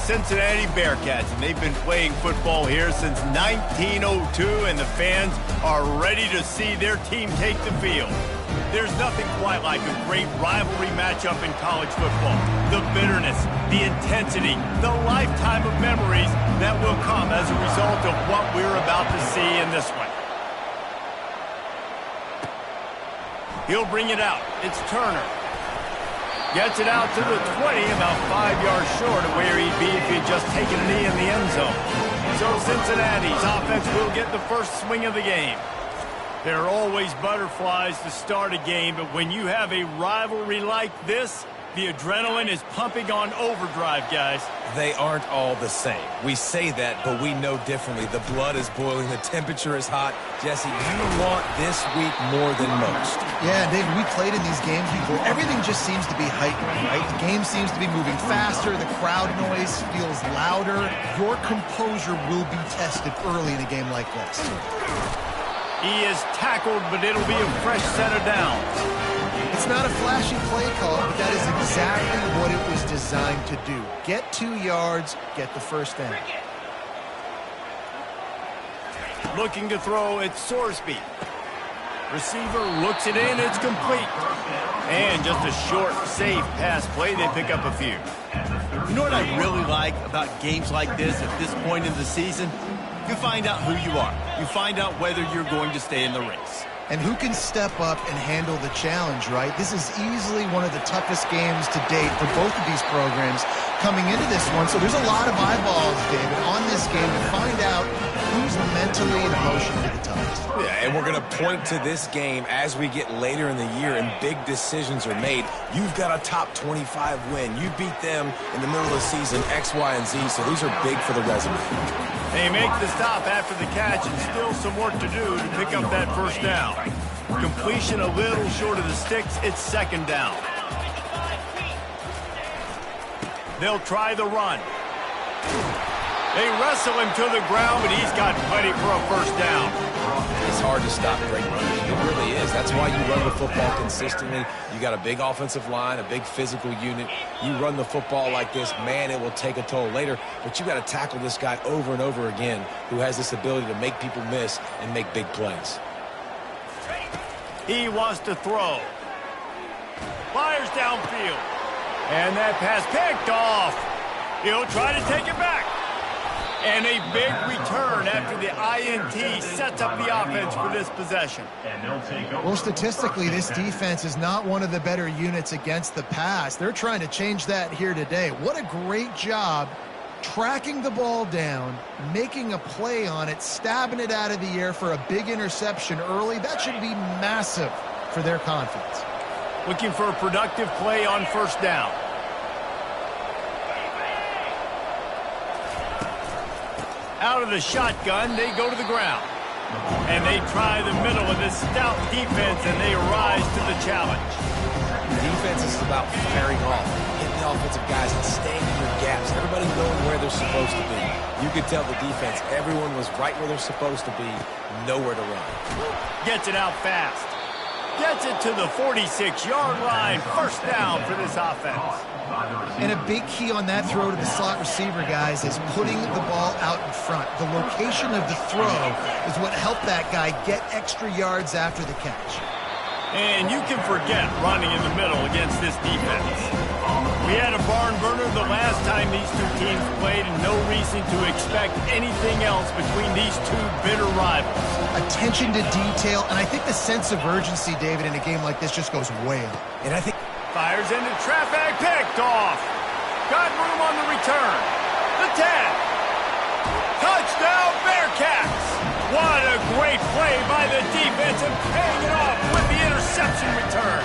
Cincinnati Bearcats, and they've been playing football here since 1902, and the fans are ready to see their team take the field. There's nothing quite like a great rivalry matchup in college football. The bitterness, the intensity, the lifetime of memories that will come as a result of what we're about to see in this one. He'll bring it out. It's Turner. Gets it out to the 20, about 5 yards short of where he'd be if he'd just taken a knee in the end zone. So Cincinnati's offense will get the first swing of the game. There are always butterflies to start a game, but when you have a rivalry like this, the adrenaline is pumping on overdrive, guys. They aren't all the same. We say that, but we know differently. The blood is boiling. The temperature is hot. Jesse, you want this week more than most. Yeah, David, we played in these games before. Everything just seems to be heightened, right? The game seems to be moving faster. The crowd noise feels louder. Your composure will be tested early in a game like this. He is tackled, but it'll be a fresh set of downs. It's not a flashy play call, but that is exactly what it was designed to do. Get 2 yards, get the first down. Looking to throw, it's Sorsby. Receiver looks it in, it's complete. And just a short, safe pass play, they pick up a few. You know what I really like about games like this at this point in the season? You find out who you are. You find out whether you're going to stay in the race. And who can step up and handle the challenge, right? This is easily one of the toughest games to date for both of these programs coming into this one. So there's a lot of eyeballs, David, on this game to find out who's mentally and emotionally the toughest. Yeah, and we're going to point to this game as we get later in the year and big decisions are made. You've got a top 25 win. You beat them in the middle of the season, X, Y, and Z, so these are big for the resume. They make the stop after the catch and still some work to do to pick up that first down. Completion a little short of the sticks. It's second down. They'll try the run. They wrestle him to the ground, but he's got plenty for a first down. It's hard to stop great runners. It really is. That's why you run the football consistently. You got a big offensive line, a big physical unit. You run the football like this, man, it will take a toll later. But you got to tackle this guy over and over again who has this ability to make people miss and make big plays. He wants to throw. Fires downfield. And that pass picked off. He'll try to take it back. And a big return after the INT sets up the offense for this possession. Well, statistically, this defense is not one of the better units against the pass. They're trying to change that here today. What a great job tracking the ball down, making a play on it, stabbing it out of the air for a big interception early. That should be massive for their confidence. Looking for a productive play on first down. Out of the shotgun, they go to the ground. And they try the middle of this stout defense, and they rise to the challenge. Defense is about firing off, hitting the offensive guys and staying in your gaps. Everybody knowing where they're supposed to be. You could tell the defense, everyone was right where they're supposed to be, nowhere to run. Gets it out fast. Gets it to the 46-yard line. First down for this offense. And a big key on that throw to the slot receiver, guys, is putting the ball out in front. The location of the throw is what helped that guy get extra yards after the catch. And you can forget running in the middle against this defense. We had a barn burner the last time these two teams played, and no reason to expect anything else between these two bitter rivals. Attention to detail, and I think the sense of urgency, David, in a game like this just goes way up. And I think fires into traffic, picked off. Got room on the return. The 10. Touchdown, Bearcats. What a great play by the defense and paying it off with the interception return.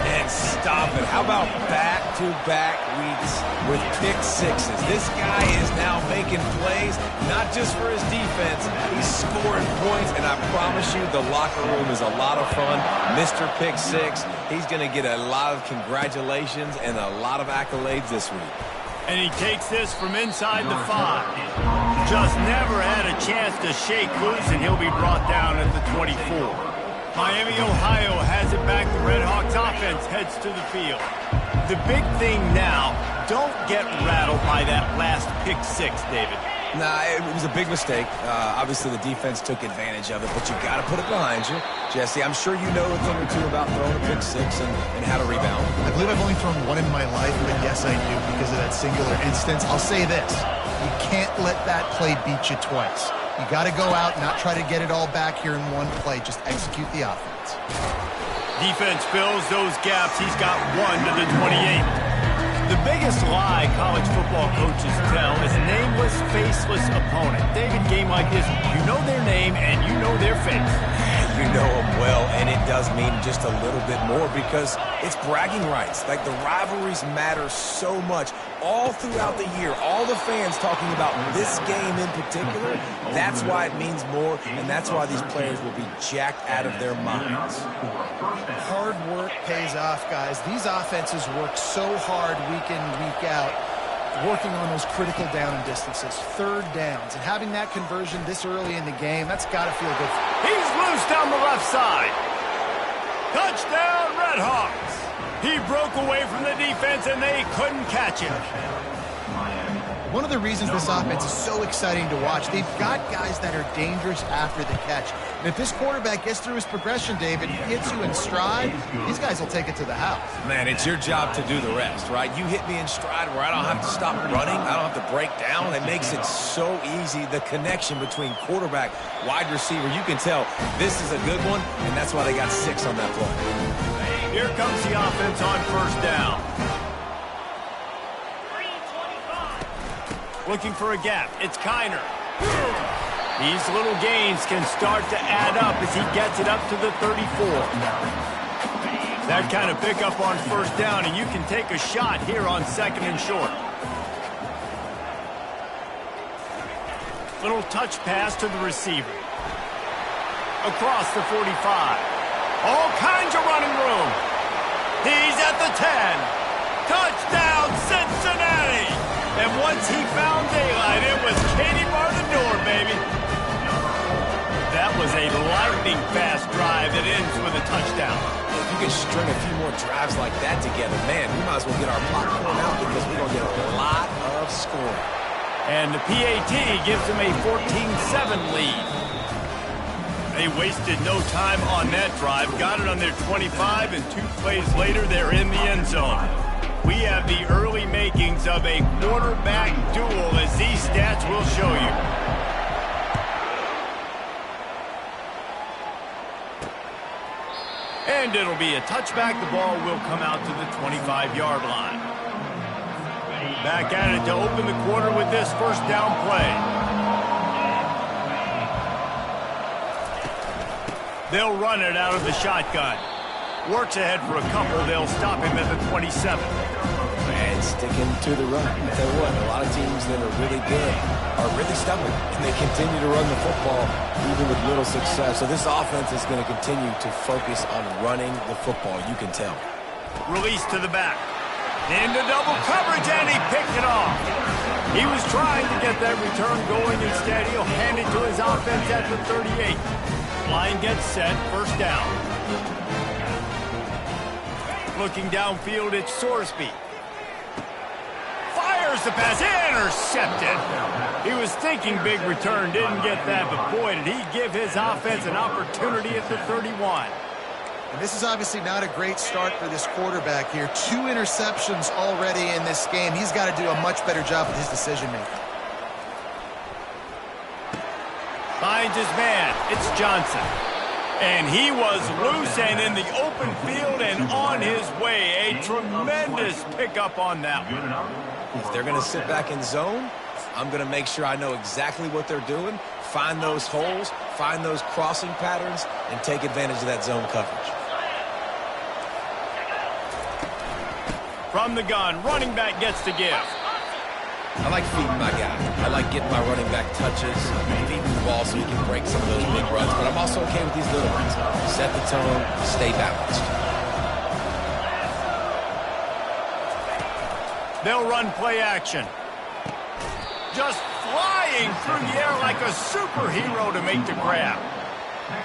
And stop it. How about back-to-back weeks with pick sixes? This guy is now making plays, not just for his defense. He's scoring points, and I promise you the locker room is a lot of fun. Mr. Pick Six, he's going to get a lot of congratulations and a lot of accolades this week. And he takes this from inside the 5. Just never had a chance to shake loose, and he'll be brought down at the 24. Miami, Ohio has it back. The Redhawks offense heads to the field. The big thing now, don't get rattled justify that last pick six, David. Nah, it was a big mistake. Obviously, the defense took advantage of it, but you got to put it behind you. Jesse, I'm sure you know a thing or two about throwing a pick six and how to rebound. I believe I've only thrown one in my life, but yes, I do because of that singular instance. I'll say this. You can't let that play beat you twice. You got to go out and not try to get it all back here in one play. Just execute the offense. Defense fills those gaps. He's got one to the 28. The biggest lie college football coaches tell is nameless, faceless opponent. David, game like this, you know their name and you know their face. You know them well, and it does mean just a little bit more because it's bragging rights. Like, the rivalries matter so much all throughout the year. All the fans talking about this game in particular, that's why it means more, and that's why these players will be jacked out of their minds. Hard work pays off, guys. These offenses work so hard week in, week out, working on those critical down and distances, third downs, and having that conversion this early in the game, that's got to feel good. He's loose down the left side. Touchdown, Redhawks. He broke away from the defense, and they couldn't catch him. One of the reasons this offense is so exciting to watch, they've got guys that are dangerous after the catch. And if this quarterback gets through his progression, David, hits you in stride, these guys will take it to the house. Man, it's your job to do the rest, right? You hit me in stride where I don't have to stop running. I don't have to break down. It makes it so easy. The connection between quarterback, wide receiver, you can tell this is a good one, and that's why they got 6 on that play. Here comes the offense on first down. Looking for a gap. It's Kiner. These little gains can start to add up as he gets it up to the 34. That kind of pickup on first down, and you can take a shot here on second and short. Little touch pass to the receiver. Across the 45. All kinds of running room. He's at the 10. Touchdown, Cincinnati! And once he found daylight, it was Katie bar the door, baby. That was a lightning-fast drive that ends with a touchdown. If you can string a few more drives like that together, man, we might as well get our popcorn out because we're going to get a lot of scoring. And the PAT gives them a 14-7 lead. They wasted no time on that drive. Got it on their 25, and 2 plays later, they're in the end zone. We have the early makings of a quarterback duel, as these stats will show you. And it'll be a touchback. The ball will come out to the 25-yard line. Back at it to open the quarter with this first down play. They'll run it out of the shotgun. Works ahead for a couple. They'll stop him at the 27. And sticking to the run. I tell you what, a lot of teams that are really good are really stubborn, and they continue to run the football even with little success. So this offense is going to continue to focus on running the football. You can tell. Release to the back. Into double coverage, and he picked it off. He was trying to get that return going. Instead, he'll hand it to his offense at the 38. Line gets set. First down. Looking downfield, it's Sorsby. Fires the pass, intercepted. He was thinking big return, didn't get that, but boy, did he give his offense an opportunity at the 31. And this is obviously not a great start for this quarterback here. 2 interceptions already in this game. He's got to do a much better job with his decision-making. Finds his man. It's Johnson. And he was loose and in the open field and on his way. A tremendous pickup on that one. If they're going to sit back in zone, I'm going to make sure I know exactly what they're doing, find those holes, find those crossing patterns, and take advantage of that zone coverage. From the gun, running back gets to give. I like feeding my guy. I like getting my running back touches, feeding the ball so he can break some of those big runs. But I'm also okay with these little ones. Set the tone, stay balanced. They'll run play action. Just flying through the air like a superhero to make the grab.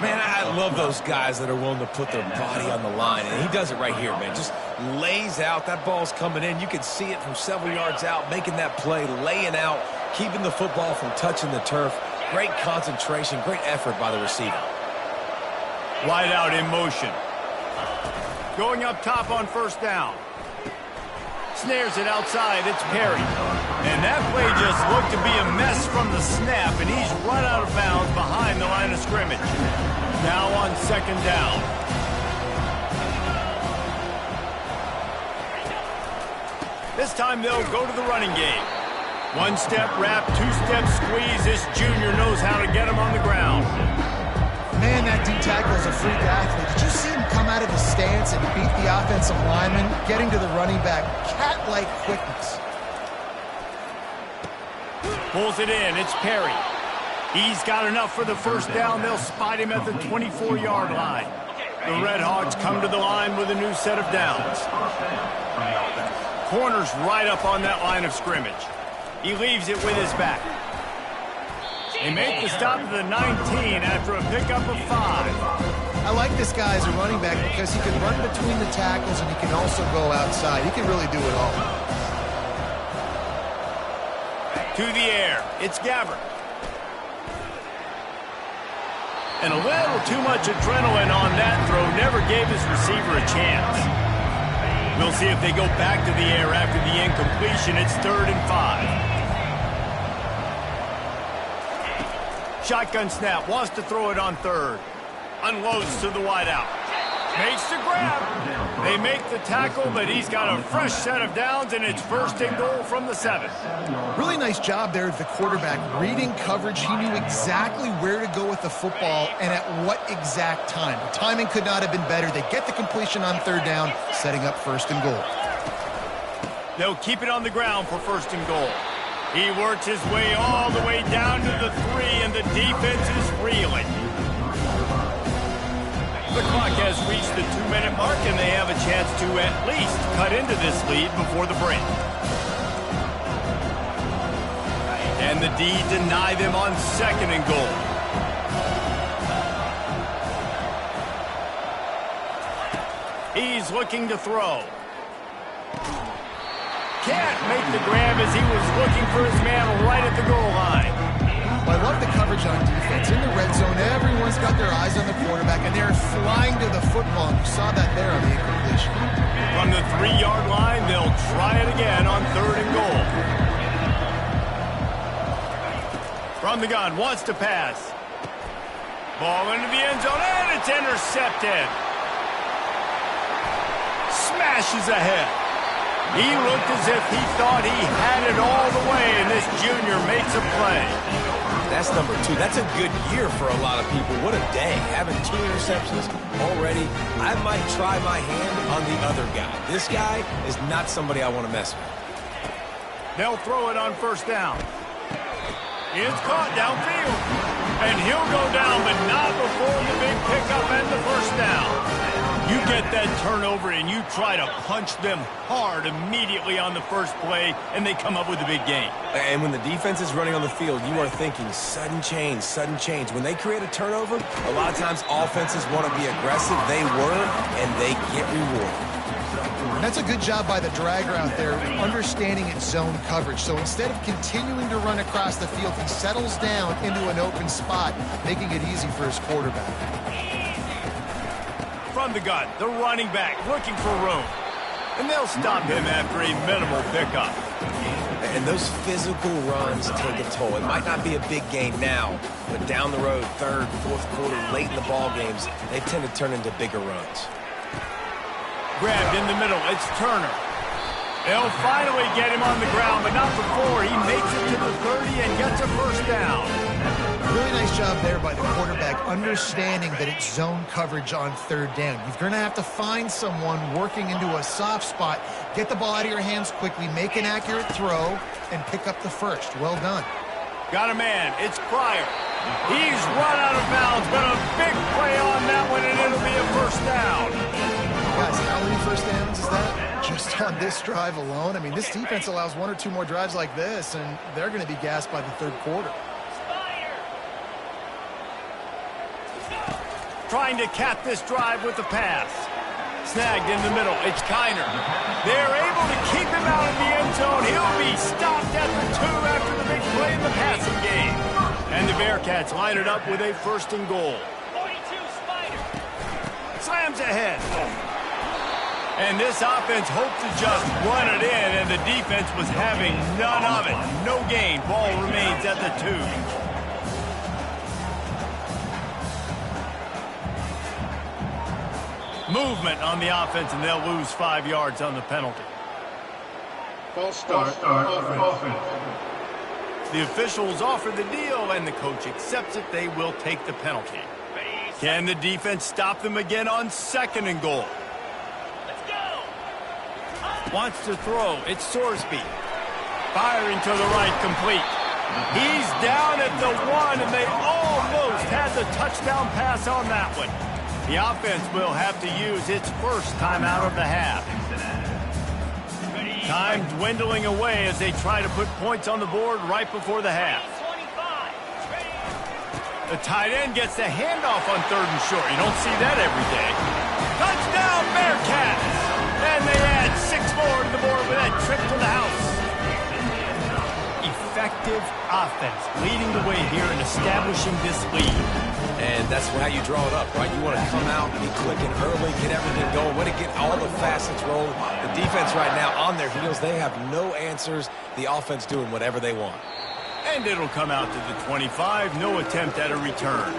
Man, I love those guys that are willing to put their body on the line, and he does it right here, man. Just lays out. That ball's coming in. You can see it from several yards out, making that play, laying out, keeping the football from touching the turf. Great concentration, great effort by the receiver. Wide out in motion. Going up top on first down. Snares it outside. It's Perry. And that play just looked to be a mess from the snap, and he's run out of bounds behind the line of scrimmage. Now on second down. This time they'll go to the running game. One-step wrap, two-step squeeze. This junior knows how to get him on the ground. Man, that D-tackle is a freak athlete. Did you see him come out of the stance and beat the offensive lineman, getting to the running back? Cat-like quickness. Pulls it in. It's Perry. He's got enough for the first down. They'll spot him at the 24-yard line. The Red Hawks come to the line with a new set of downs. Corner's right up on that line of scrimmage. He leaves it with his back. They make the stop at the 19 after a pickup of 5. I like this guy as a running back because he can run between the tackles and he can also go outside. He can really do it all. To the air. It's Gabbert. And a little too much adrenaline on that throw never gave his receiver a chance. We'll see if they go back to the air after the incompletion. It's 3rd and 5. Shotgun snap, wants to throw it on 3rd. Unloads to the wideout. Makes the grab. They make the tackle, but he's got a fresh set of downs, and it's 1st and goal from the 7. Really nice job there of the quarterback. Reading coverage, he knew exactly where to go with the football and at what exact time. The timing could not have been better. They get the completion on 3rd down, setting up 1st and goal. They'll keep it on the ground for 1st and goal. He works his way all the way down to the 3, and the defense is reeling. The clock has reached the 2-minute mark, and they have a chance to at least cut into this lead before the break. And the D deny them on 2nd and goal. He's looking to throw. Can't make the grab as he was looking for his man right at the goal line. Well, I love the coverage on defense. In the red zone, everyone's got their eyes on the quarterback, and they're flying to the football. You saw that there on the incompletion. From the 3-yard line, they'll try it again on 3rd and goal. From the gun, wants to pass. Ball into the end zone, and it's intercepted. Smashes ahead. He looked as if he thought he had it all the way, and this junior makes a play. That's number 2. That's a good year for a lot of people. What a day. Having 2 interceptions already. I might try my hand on the other guy. This guy is not somebody I want to mess with. They'll throw it on 1st down. It's caught downfield. And he'll go down, but not before the big pickup and the 1st down. You get that turnover and you try to punch them hard immediately on the first play, and they come up with a big gain. And when the defense is running on the field, you are thinking sudden change, sudden change. When they create a turnover, a lot of times offenses want to be aggressive. They were, and they get rewarded. And that's a good job by the dragger out there, understanding its zone coverage. So instead of continuing to run across the field, he settles down into an open spot, making it easy for his quarterback. From the gun, the running back looking for room. And they'll stop him after a minimal pickup. And those physical runs take a toll. It might not be a big gain now, but down the road, 3rd, 4th quarter, late in the ball games, they tend to turn into bigger runs. Grabbed in the middle, it's Turner. They'll finally get him on the ground, but not before he makes it to the 30 and gets a 1st down. Really nice job there by the quarterback, understanding that it's zone coverage on 3rd down. You're going to have to find someone working into a soft spot, get the ball out of your hands quickly, make an accurate throw, and pick up the 1st. Well done. Got a man. It's Pryor. He's run out of bounds, but a big play on that one, and it'll be a 1st down. Guys, how many 1st downs is that? Just on this drive alone? I mean, this defense allows 1 or 2 more drives like this, and they're going to be gassed by the 3rd quarter. trying to cap this drive with the pass. Snagged in the middle. It's Kiner. They're able to keep him out of the end zone. He'll be stopped at the 2 after the big play in the passing game. And the Bearcats line it up with a 1st and goal. 42 Spider. Slams ahead. And this offense hoped to just run it in, and the defense was having none of it. No gain. Ball remains at the 2. Movement on the offense, and they'll lose 5 yards on the penalty. False start offense. The officials offer the deal, and the coach accepts it. They will take the penalty. Can the defense stop them again on 2nd and goal? Let's go. Wants to throw. It's Sorsby. Firing to the right, complete. He's down at the 1, and they almost had the touchdown pass on that one. The offense will have to use its first timeout of the half. Time dwindling away as they try to put points on the board right before the half. 25. The tight end gets the handoff on 3rd and short. You don't see that every day. Touchdown, Bearcats! And they add 6 more to the board with that trip to the house. Effective offense leading the way here and establishing this lead. And that's how you draw it up, right? You want to come out, be quick and early, get everything going, want to get all the facets rolling. The defense right now on their heels, they have no answers. The offense doing whatever they want. And it'll come out to the 25. No attempt at a return.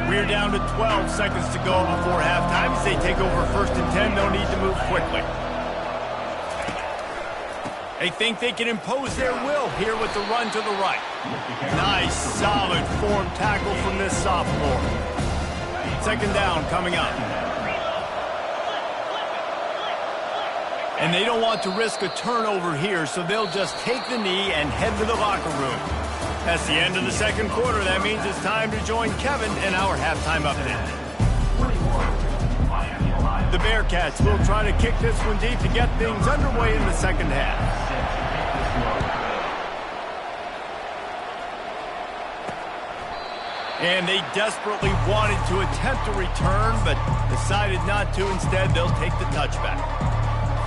We're down to 12 seconds to go before halftime. As they take over 1st and 10, they'll need to move quickly. They think they can impose their will here with the run to the right. Nice, solid form tackle from this sophomore. 2nd down coming up. And they don't want to risk a turnover here, so they'll just take the knee and head to the locker room. That's the end of the 2nd quarter. That means it's time to join Kevin in our halftime update. The Bearcats will try to kick this one deep to get things underway in the 2nd half. And they desperately wanted to attempt a return, but decided not to. Instead, they'll take the touchback.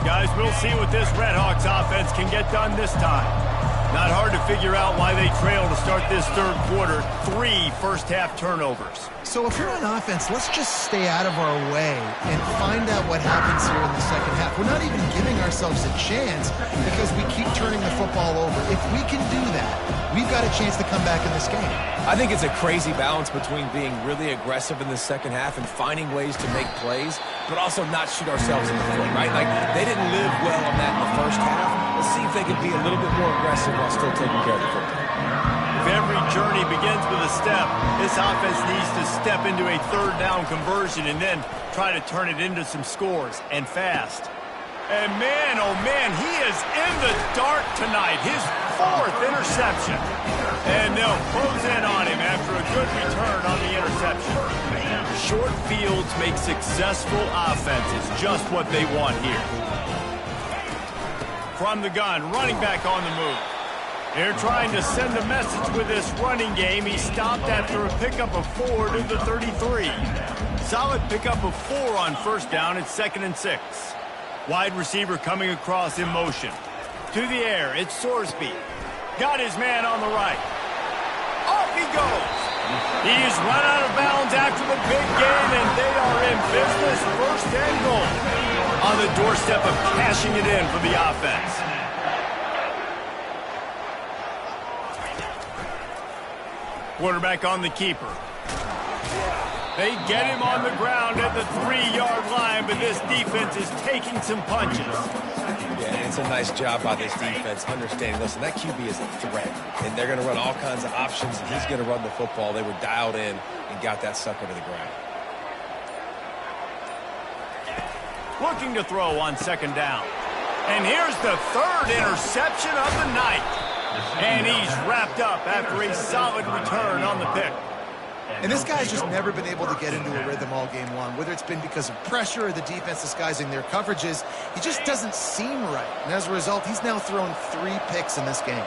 Guys, we'll see what this Redhawks offense can get done this time. Not hard to figure out why they trail to start this 3rd quarter. 3 first-half turnovers. So if you're on offense, let's just stay out of our way and find out what happens here in the 2nd half. We're not even giving ourselves a chance because we keep turning the football over. If we can do that, we've got a chance to come back in this game. I think it's a crazy balance between being really aggressive in the 2nd half and finding ways to make plays, but also not shoot ourselves in the foot, right? Like, they didn't live well on that in the 1st half. Let's see if they can be a little bit more aggressive while still taking care of the football. If every journey begins with a step, this offense needs to step into a 3rd down conversion and then try to turn it into some scores, and fast. And man, oh man, he is in the dark tonight. His 4th interception. And they'll close in on him after a good return on the interception. Short fields make successful offenses just what they want here. From the gun, running back on the move. They're trying to send a message with this running game. He stopped after a pickup of 4 to the 33. Solid pickup of 4 on 1st down. It's 2nd and 6. Wide receiver coming across in motion. To the air, it's Sorsby. Got his man on the right. Off he goes. He's run out of bounds after the big gain, and they are in business. 1st and goal. On the doorstep of cashing it in for the offense. Quarterback on the keeper. They get him on the ground at the 3-yard line, but this defense is taking some punches. Yeah, it's a nice job by this defense understanding, listen, that QB is a threat, and they're going to run all kinds of options, and he's going to run the football. They were dialed in and got that sucker to the ground. Looking to throw on 2nd down. And here's the 3rd interception of the night. And he's wrapped up after a solid return on the pick. And this guy's just never been able to get into a rhythm all game long, whether it's been because of pressure or the defense disguising their coverages. He just doesn't seem right. And as a result, he's now thrown 3 picks in this game.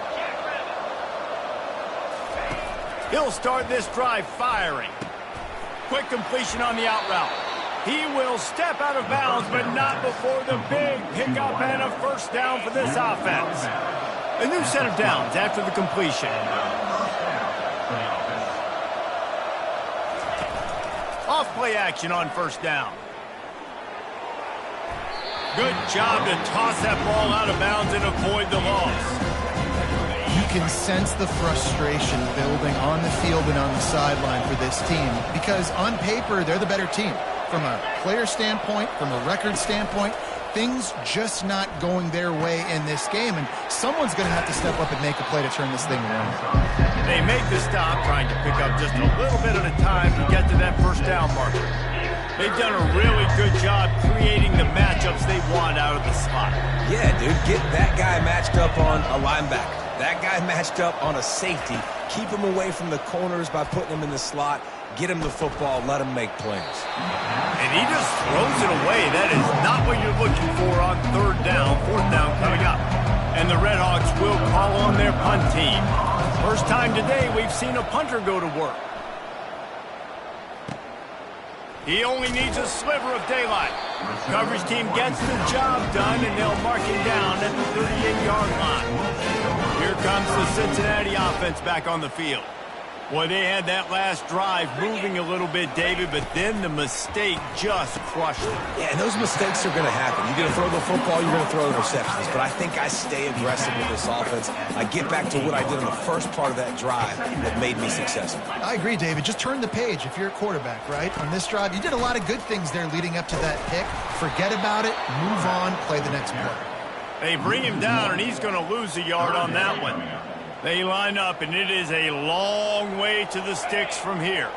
He'll start this drive firing. Quick completion on the out route. He will step out of bounds, but not before the big pickup and a first down for this offense. A new set of downs after the completion. Off-play action on first down. Good job to toss that ball out of bounds and avoid the loss. You can sense the frustration building on the field and on the sideline for this team because on paper, they're the better team. From a player standpoint, from a record standpoint, things just not going their way in this game, and someone's going to have to step up and make a play to turn this thing around. They make the stop, trying to pick up just a little bit at a time to get to that first down marker. They've done a really good job creating the matchups they want out of the slot. Yeah, dude, get that guy matched up on a linebacker. That guy matched up on a safety. Keep him away from the corners by putting him in the slot. Get him the football, let him make plays. And he just throws it away. That is not what you're looking for on third down, fourth down coming up. And the Redhawks will call on their punt team. First time today we've seen a punter go to work. He only needs a sliver of daylight. Coverage team gets the job done, and they'll mark him down at the 38-yard line. Here comes the Cincinnati offense back on the field. Boy, they had that last drive moving a little bit, David, but then the mistake just crushed them. Yeah, and those mistakes are going to happen. You're going to throw the football, you're going to throw interceptions. But I think I stay aggressive with this offense. I get back to what I did in the first part of that drive that made me successful. I agree, David. Just turn the page if you're a quarterback, right? On this drive, you did a lot of good things there leading up to that pick. Forget about it, move on, play the next play. They bring him down, and he's going to lose a yard on that one. They line up, and it is a long way to the sticks from here.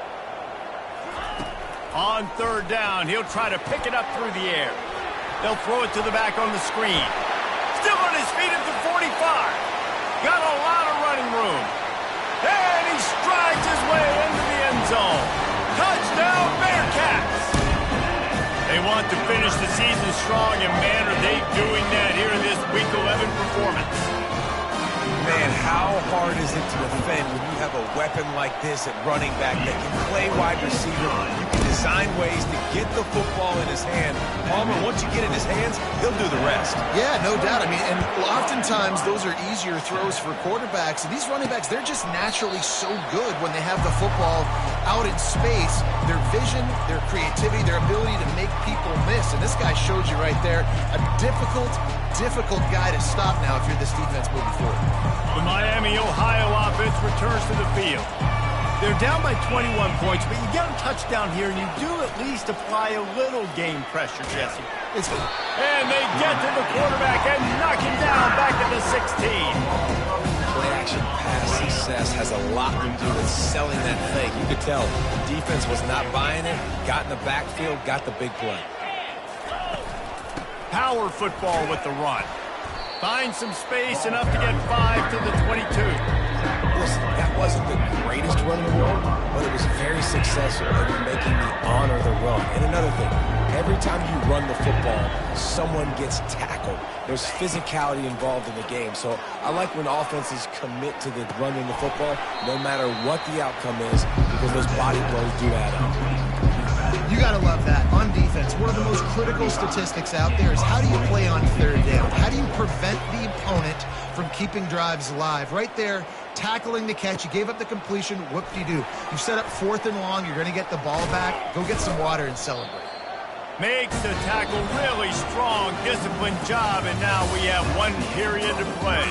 On third down, he'll try to pick it up through the air. They'll throw it to the back on the screen. Still on his feet at the 45. Got a lot of running room. And he strides his way into the end zone. Touchdown, Bearcats! They want to finish the season strong, and man, are they doing that here in this Week 11 performance. Man, how hard is it to defend when you have a weapon like this at running back that can play wide receiver? You can design ways to get the football in his hand. Palmer, once you get it in his hands, he'll do the rest. Yeah, no doubt. I mean, and oftentimes those are easier throws for quarterbacks. And these running backs, they're just naturally so good when they have the football out in space. Their vision, their creativity, their ability to make people miss. And this guy showed you right there, a difficult guy to stop now if you're this defense moving forward. The Miami, Ohio offense returns to the field. They're down by 21 points, but you get a touchdown here, and you do at least apply a little game pressure, Jesse. And they get to the quarterback and knock him down back at the 16. Play-action pass success has a lot to do with selling that fake. You could tell the defense was not buying it, got in the backfield, got the big play. Power football with the run. Find some space, enough to get 5 to the 22. Listen, that wasn't the greatest run in the world, but it was very successful in making me honor the run. And another thing, every time you run the football, someone gets tackled. There's physicality involved in the game. So I like when offenses commit to the running the football, no matter what the outcome is, because those body blows do add up. You got to love that. On defense, one of the most critical statistics out there is how do you play on third down? How do you prevent the opponent from keeping drives alive? Right there, tackling the catch. You gave up the completion. What do? You set up fourth and long. You're going to get the ball back. Go get some water and celebrate. Makes the tackle really strong, disciplined job, and now we have 1 period to play.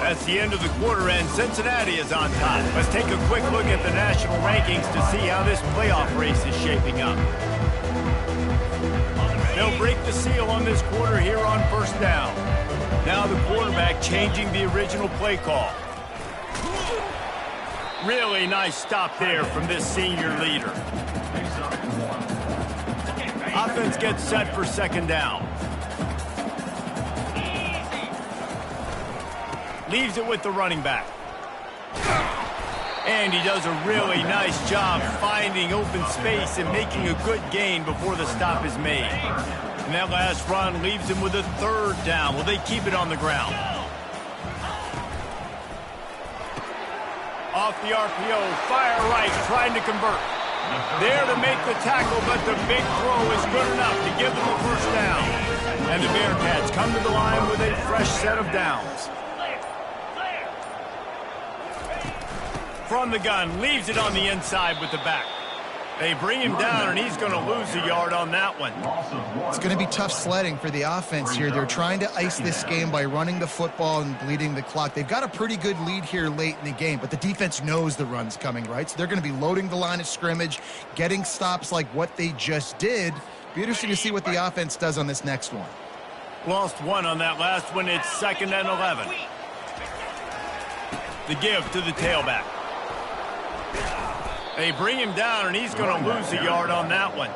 That's the end of the quarter, and Cincinnati is on top. Let's take a quick look at the national rankings to see how this playoff race is shaping up. They'll break the seal on this quarter here on first down. Now the quarterback changing the original play call. Really nice stop there from this senior leader. Offense gets set for second down. Leaves it with the running back. And he does a really nice job finding open space and making a good gain before the stop is made. And that last run leaves him with a third down. Will they keep it on the ground? Off the RPO, fire right, trying to convert. There to make the tackle, but the big throw is good enough to give them a first down. And the Bearcats come to the line with a fresh set of downs. From the gun, leaves it on the inside with the back. They bring him down, and he's going to lose a yard on that one. It's going to be tough sledding for the offense here. They're trying to ice this game by running the football and bleeding the clock. They've got a pretty good lead here late in the game, but the defense knows the run's coming, right? So they're going to be loading the line of scrimmage, getting stops like what they just did. Be interesting to see what the offense does on this next one. Lost one on that last one. It's 2nd and 11. The give to the tailback. They bring him down, and he's going to lose a yard on that one.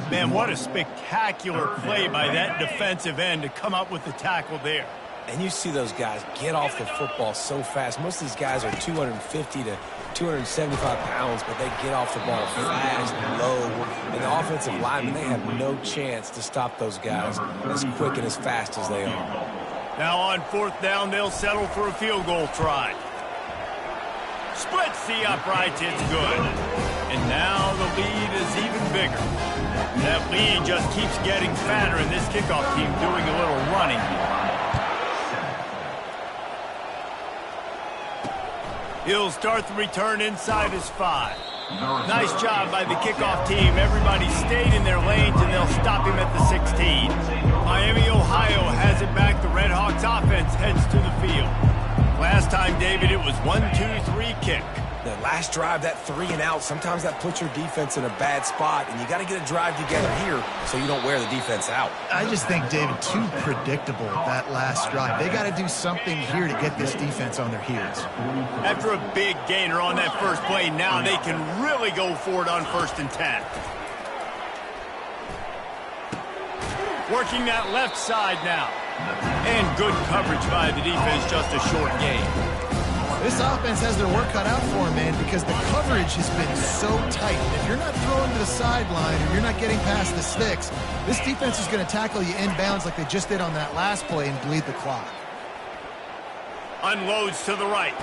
Man, what a spectacular play by that defensive end to come up with the tackle there. And you see those guys get off the football so fast. Most of these guys are 250 to 275 pounds, but they get off the ball fast and low. And the offensive linemen, they have no chance to stop those guys as quick and as fast as they are. Now on 4th down, they'll settle for a field goal try. Splits the uprights, it's good. And now the lead is even bigger. That lead just keeps getting fatter, and this kickoff team doing a little running. He'll start the return inside his 5. Nice job by the kickoff team. Everybody stayed in their lanes, and they'll stop him at the 16. Miami, Ohio has it back. The Red Hawks offense heads to the field. Last time, David, it was 1-2-3 kick. The last drive, that 3 and out, sometimes that puts your defense in a bad spot, and you got to get a drive together here so you don't wear the defense out. I just think, David, too predictable that last drive. They got to do something here to get this defense on their heels. After a big gainer on that first play, now they can really go for it on 1st and 10. Working that left side now. And good coverage by the defense, just a short gain. This offense has their work cut out for them, man, because the coverage has been so tight. If you're not throwing to the sideline or you're not getting past the sticks, this defense is going to tackle you inbounds like they just did on that last play and bleed the clock. Unloads to the right.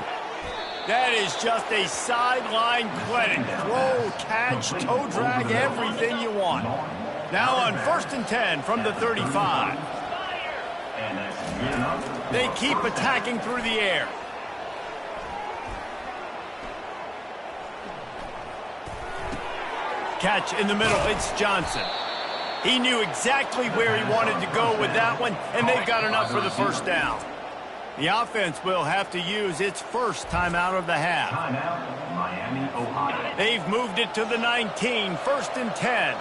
That is just a sideline clinic. Throw, catch, toe drag, everything you want. Now on 1st and 10 from the 35. They keep attacking through the air. Catch in the middle, it's Johnson. He knew exactly where he wanted to go with that one, and they've got enough for the first down. The offense will have to use its first timeout of the half. Miami, Ohio. They've moved it to the 19, 1st and 10.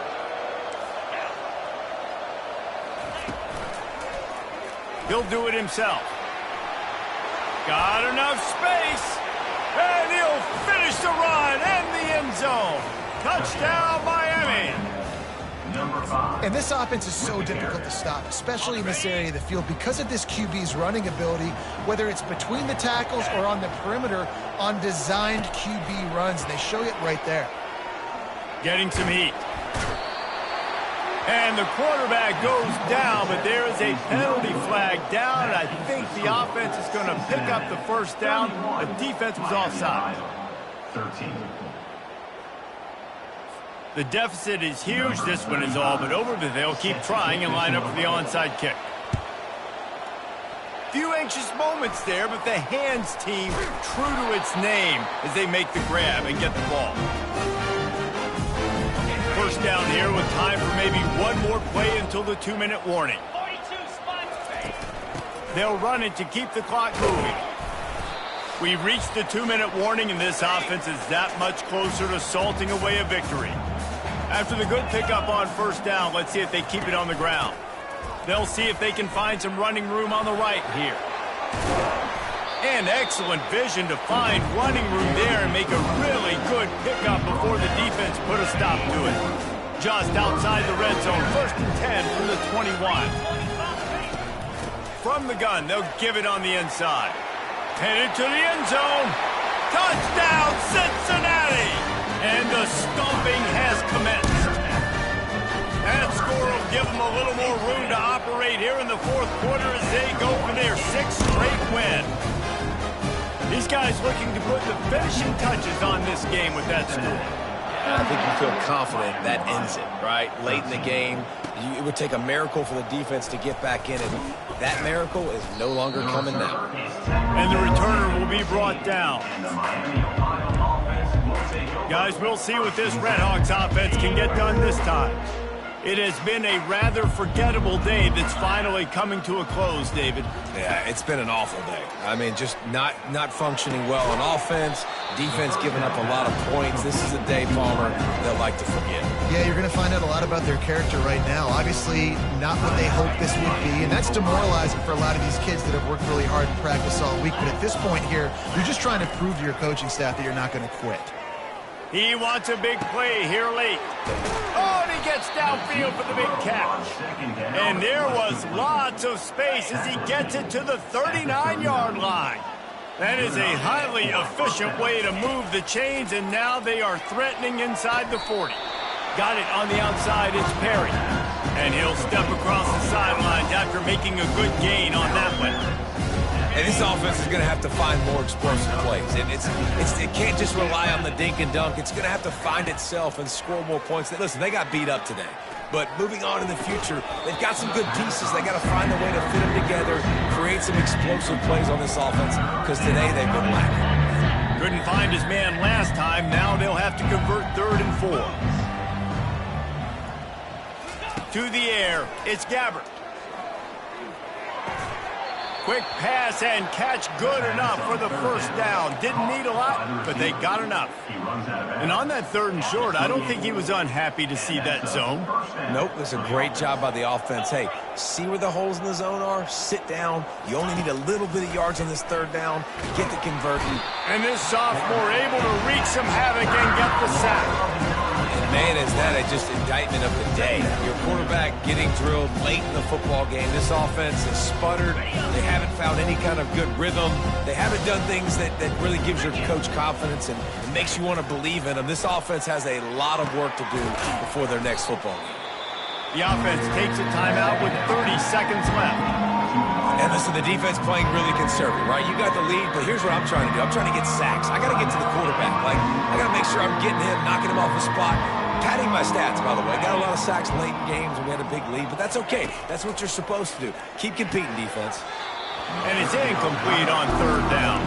He'll do it himself. Got enough space. And he'll finish the run and the end zone. Touchdown, Miami. Number 5. And this offense is so difficult to stop, especially in this area of the field, because of this QB's running ability, whether it's between the tackles or on the perimeter on designed QB runs. And they show it right there. Getting some heat. And the quarterback goes down, but there is a penalty flag down, and I think the offense is going to pick up the first down. The defense was offside. 13. The deficit is huge. This one is all but over, but they'll keep trying and line up for the onside kick. Few anxious moments there, but the hands team true to its name as they make the grab and get the ball. First down here with time for maybe one more play until the 2-minute warning. 42 spots. They'll run it to keep the clock moving. We've reached the 2-minute warning, and this offense is that much closer to salting away a victory. After the good pickup on first down, let's see if they keep it on the ground. They'll see if they can find some running room on the right here. And excellent vision to find running room there and make a really good pickup before the defense put a stop to it. Just outside the red zone, 1st and 10 from the 21. From the gun, they'll give it on the inside. Headed to the end zone. Touchdown, Cincinnati! And the stomping has commenced. That score will give them a little more room to operate here in the 4th quarter as they go for their 6th straight win. These guys looking to put the finishing touches on this game with that score. And I think you feel confident that ends it, right? Late in the game, it would take a miracle for the defense to get back in, and that miracle is no longer coming now. And the returner will be brought down. Guys, we'll see what this Redhawks offense can get done this time. It has been a rather forgettable day that's finally coming to a close, David. Yeah, it's been an awful day. I mean, just not functioning well on offense, defense giving up a lot of points. This is a day, Palmer, they'll like to forget. Yeah, you're going to find out a lot about their character right now. Obviously, not what they hoped this would be, and that's demoralizing for a lot of these kids that have worked really hard in practice all week. But at this point here, you're just trying to prove to your coaching staff that you're not going to quit. He wants a big play here late. Oh, and he gets downfield for the big catch. And there was lots of space as he gets it to the 39-yard line. That is a highly efficient way to move the chains, and now they are threatening inside the 40. Got it on the outside, it's Perry. And he'll step across the sidelines after making a good gain on that one. And this offense is going to have to find more explosive plays. And it can't just rely on the dink and dunk. It's going to have to find itself and score more points. Listen, they got beat up today. But moving on in the future, they've got some good pieces. They got to find a way to fit them together, create some explosive plays on this offense, because today they've been lacking. Couldn't find his man last time. Now they'll have to convert 3rd and 4. To the air, it's Gabbert. Quick pass and catch, good enough for the first down. Didn't need a lot, but they got enough. And on that 3rd and short, I don't think he was unhappy to see that zone. Nope, it's a great job by the offense. Hey, see where the holes in the zone are? Sit down. You only need a little bit of yards on this 3rd down. Get the converting. And this sophomore able to wreak some havoc and get the sack. And man, is that just indictment of the day. Your quarterback getting drilled late in the football game. This offense has sputtered. They haven't found any kind of good rhythm. They haven't done things that really gives your coach confidence and makes you want to believe in them. This offense has a lot of work to do before their next football game. The offense takes a timeout with 30 seconds left. And listen, the defense playing really conservative, right? You got the lead, but here's what I'm trying to do. I'm trying to get sacks. I got to get to the quarterback. Like, I got to make sure I'm getting him, knocking him off the spot. Padding my stats, by the way. Got a lot of sacks late in games when we had a big lead, but that's okay. That's what you're supposed to do. Keep competing, defense. And it's incomplete on 3rd down.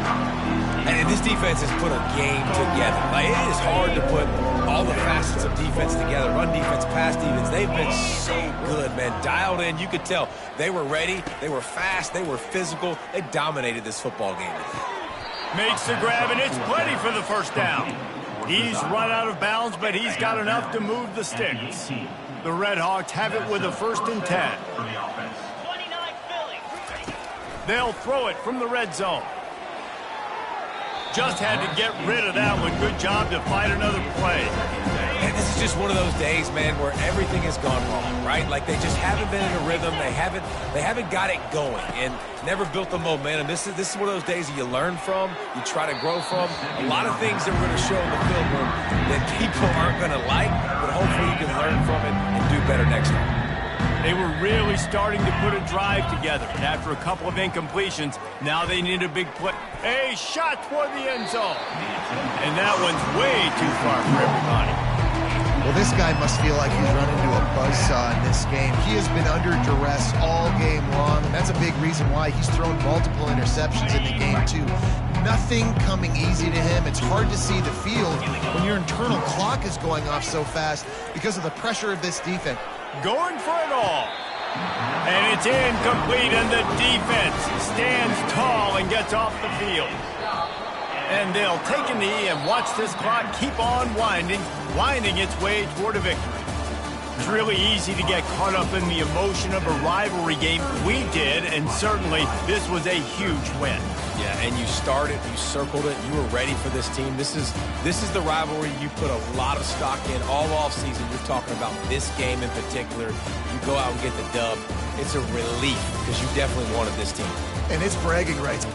And this defense has put a game together. Like, it is hard to put all the facets of defense together. Run defense, pass defense. They've been so good, man. Dialed in. You could tell they were ready. They were fast. They were physical. They dominated this football game. Makes the grab, and it's plenty for the first down. He's run out of bounds, but he's got enough to move the sticks. The Redhawks have it with a 1st and 10. They'll throw it from the red zone. Just had to get rid of that one. Good job to find another play. And this is just one of those days, man, where everything has gone wrong, right? Like, they just haven't been in a rhythm. They haven't got it going and never built the momentum. This is one of those days that you learn from, you try to grow from. A lot of things that we're going to show in the film room that people aren't going to like, but hopefully you can learn from it and do better next time. They were really starting to put a drive together, and after a couple of incompletions, now they need a big play. A shot toward the end zone. And that one's way too far for everybody. Well, this guy must feel like he's run into a buzzsaw in this game. He has been under duress all game long, and that's a big reason why he's thrown multiple interceptions in the game, too. Nothing coming easy to him. It's hard to see the field when your internal clock is going off so fast because of the pressure of this defense. Going for it all. And it's incomplete, and the defense stands tall and gets off the field. And they'll take a knee and watch this clock keep on winding its way toward a victory. It's really easy to get caught up in the emotion of a rivalry game. We did, and certainly this was a huge win. Yeah, and you started, you circled it, you were ready for this team. This is the rivalry you put a lot of stock in all offseason. You're talking about this game in particular. You go out and get the dub. It's a relief because you definitely wanted this team. And it's bragging rights.